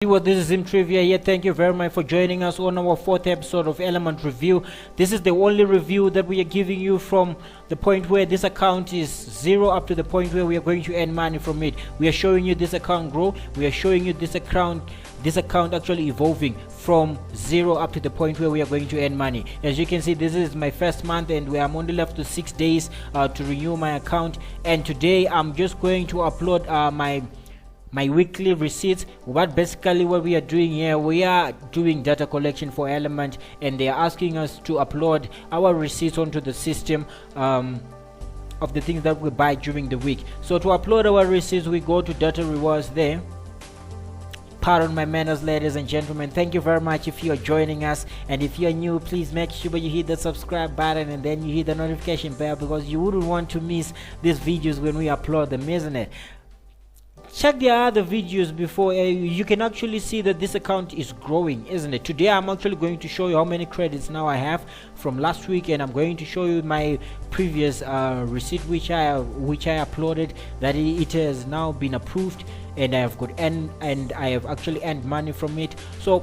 people, this is Zim Trivia here. Thank you very much for joining us on our 4th episode of Elamant Review. This is the only review that we are giving you from the point where this account is 0 up to the point where we are going to earn money from it. We are showing you this account grow. We are showing you this account actually evolving from 0 up to the point where we are going to earn money. As you can see, this is my first month and I'm only left to 6 days to renew my account, and today I'm just going to upload my weekly receipts. What basically what we are doing here, we are doing data collection for Elamant, and they are asking us to upload our receipts onto the system of the things that we buy during the week. So to upload our receipts, we go to data rewards there. Pardon my manners, ladies and gentlemen. Thank you very much if you are joining us, and if you are new, please make sure you hit the subscribe button and then you hit the notification bell, because you wouldn't want to miss these videos when we upload them, isn't it? Check the other videos before. You can actually see that this account is growing, isn't it? Today I'm actually going to show you how many credits now I have from last week, and I'm going to show you my previous receipt which I uploaded, that it has now been approved, and I have got and I have actually earned money from it. So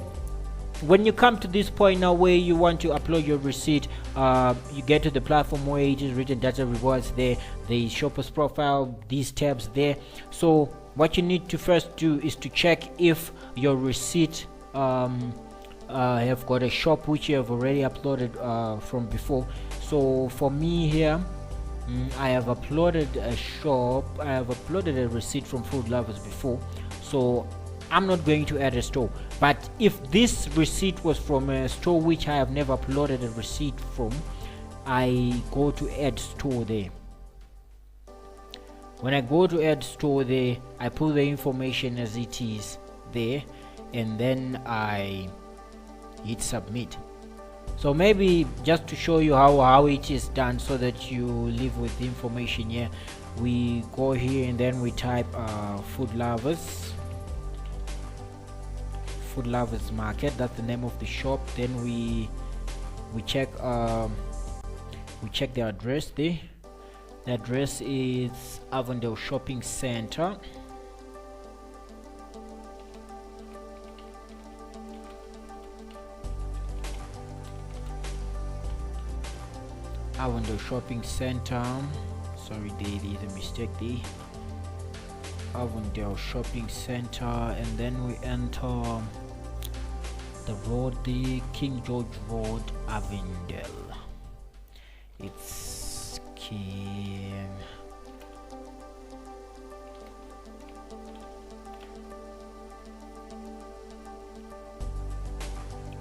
when you come to this point now where you want to upload your receipt, you get to the platform where it is written data rewards there, the shopper's profile, these tabs there. So what you need to first do is to check if your receipt have got a shop which you have already uploaded from before. So for me here, I have uploaded a shop, I have uploaded a receipt from Food Lovers before, so I'm not going to add a store. But if this receipt was from a store which I have never uploaded a receipt from, I go to add store there. When I go to add store there, I put the information as it is there, and then I hit submit. So maybe just to show you how it is done, so that you live with the information here, we go here and then we type Food Lovers Market. That's the name of the shop. Then we check the address there. The address is Avondale Shopping Center. Avondale Shopping Center. Sorry, there is a mistake there. Avondale Shopping Center, and then we enter the road, the King George Road, Avondale. It's King.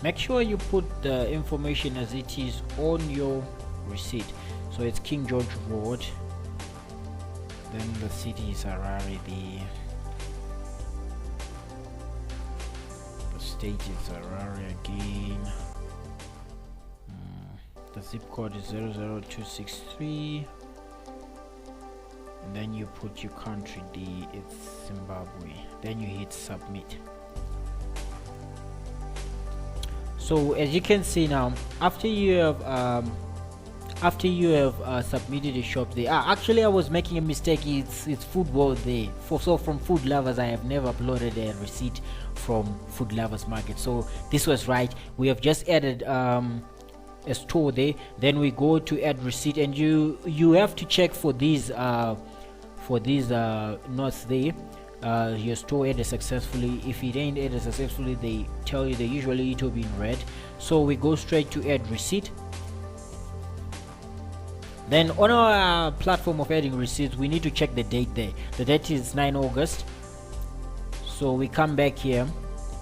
Make sure you put the information as it is on your receipt. So it's King George Road, then the city is Harare, the state is Harare again. The zip code is 00263, and then you put your country D, it's Zimbabwe, then you hit submit. So as you can see now, after you have submitted a shop there, actually I was making a mistake. It's football there. So from Food Lovers, I have never uploaded a receipt from Food Lovers Market, so this was right. We have just added a store there. Then we go to add receipt, and you have to check for these notes there. Your store added successfully. If it ain't added successfully, they tell you, usually it will be in red. So we go straight to add receipt. Then on our platform of adding receipts, we need to check the date there. The date is 9 August. So we come back here,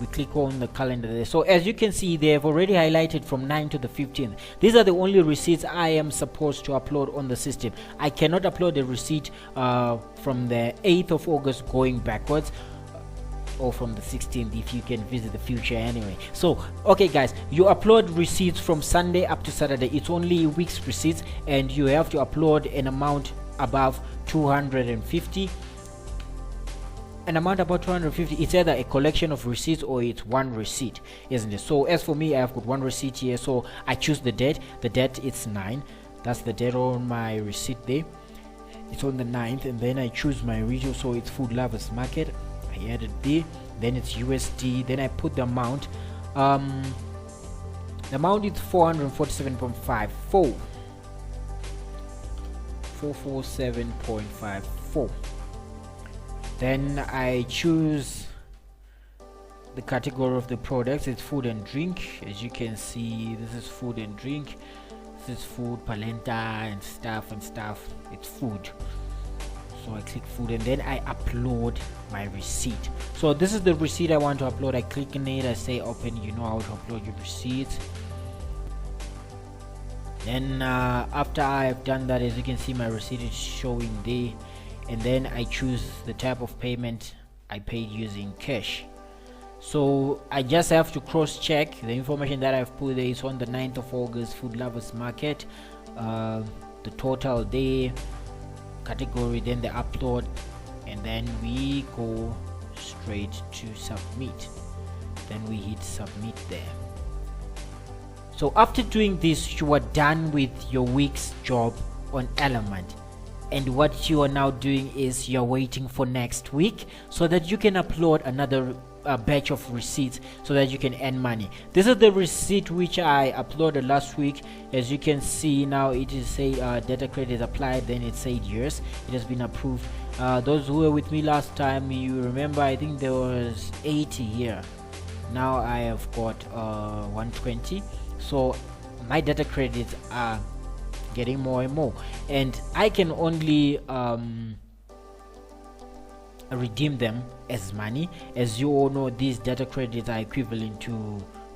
we click on the calendar there. So as you can see, they have already highlighted from 9 to the 15th. These are the only receipts I am supposed to upload on the system. I cannot upload a receipt from the 8th of August going backwards, or from the 16th if you can visit the future anyway. So okay guys, you upload receipts from Sunday up to Saturday. It's only week's receipts, and you have to upload an amount above 250. An amount about 250. It's either a collection of receipts or it's one receipt, isn't it? So as for me, I have got one receipt here, so I choose the date. The date is 9. That's the date on my receipt there. It's on the 9th, and then I choose my region, so it's Food Lovers Market. I added B. then it's USD, then I put the amount. The amount is 447.54. 447.54. Then I choose the category of the products. It's food and drink. As you can see, this is food and drink. This is food, polenta and stuff. It's food. So I click food and then I upload my receipt. So this is the receipt I want to upload. I click on it, I say open. You know how to upload your receipt. Then after I've done that, as you can see, my receipt is showing there, and then I choose the type of payment. I paid using cash. So I just have to cross check the information that I've put there. Is on the 9th of August, Food Lovers Market, the total there, category, then the upload, and then we go straight to submit. Then we hit submit there. So after doing this, you are done with your week's job on Elamant, and what you are now doing is you're waiting for next week so that you can upload another batch of receipts so that you can earn money. This is the receipt which I uploaded last week. As you can see now, it is say data credit applied, then it said yes, it has been approved. Those who were with me last time, you remember, I think there was 80 here. Now I have got 120. So my data credits are getting more and more, and I can only redeem them as money. As you all know, these data credits are equivalent to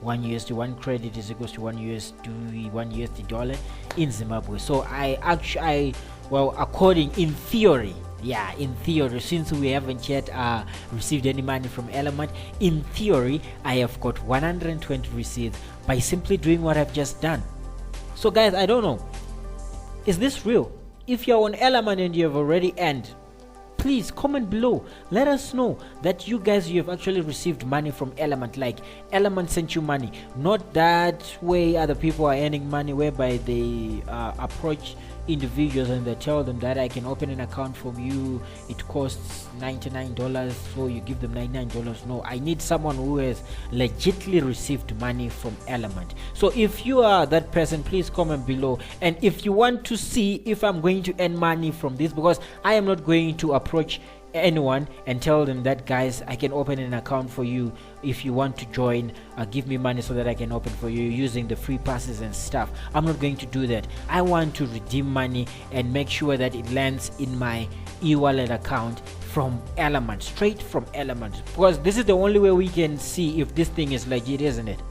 1 USD. 1 credit is equals to 1 USD dollar in Zimbabwe. So according, in theory, since we haven't yet received any money from Elamant, in theory I have got 120 receipts by simply doing what I've just done. So guys, I don't know, is this real? If you're on Elamant and you have already earned, please comment below, let us know that you have actually received money from Elamant, like Elamant sent you money, not that way other people are earning money whereby they approach individuals and they tell them that I can open an account from you, it costs $99, so you give them $99. No, I need someone who has legitimately received money from Elamant. So if you are that person, please comment below. And if you want to see if I'm going to earn money from this, because I am not going to approach anyone and tell them that, guys, I can open an account for you, if you want to join, give me money so that I can open for you using the free passes and stuff. I'm not going to do that. I want to redeem money and make sure that it lands in my e-wallet account from Elamant, straight from Elamant, because this is the only way we can see if this thing is legit, isn't it?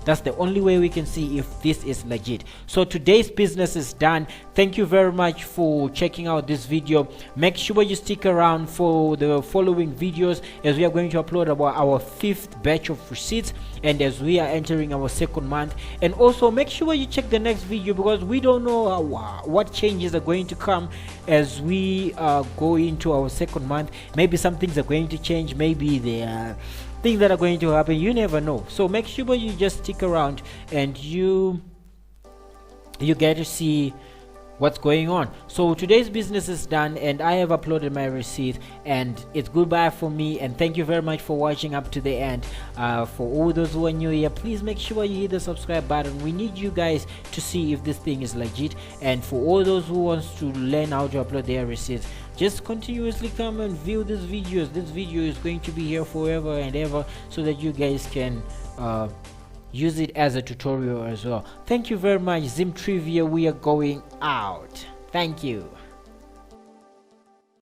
That's the only way we can see if this is legit. So today's business is done. Thank you very much for checking out this video. Make sure you stick around for the following videos, as we are going to upload about our 5th batch of receipts, and as we are entering our 2nd month. And also make sure you check the next video, because we don't know what changes are going to come as we go into our 2nd month. Maybe some things are going to change, maybe they are things that are going to happen, you never know. So make sure you just stick around and you get to see what's going on. So today's business is done, and I have uploaded my receipt, and it's goodbye for me. And thank you very much for watching up to the end. For all those who are new here, please make sure you hit the subscribe button. We need you guys to see if this thing is legit. And for all those who wants to learn how to upload their receipts, just continuously come and view these videos. This video is going to be here forever and ever, so that you guys can use it as a tutorial as well. Thank you very much. Zim Trivia, we are going out. Thank you.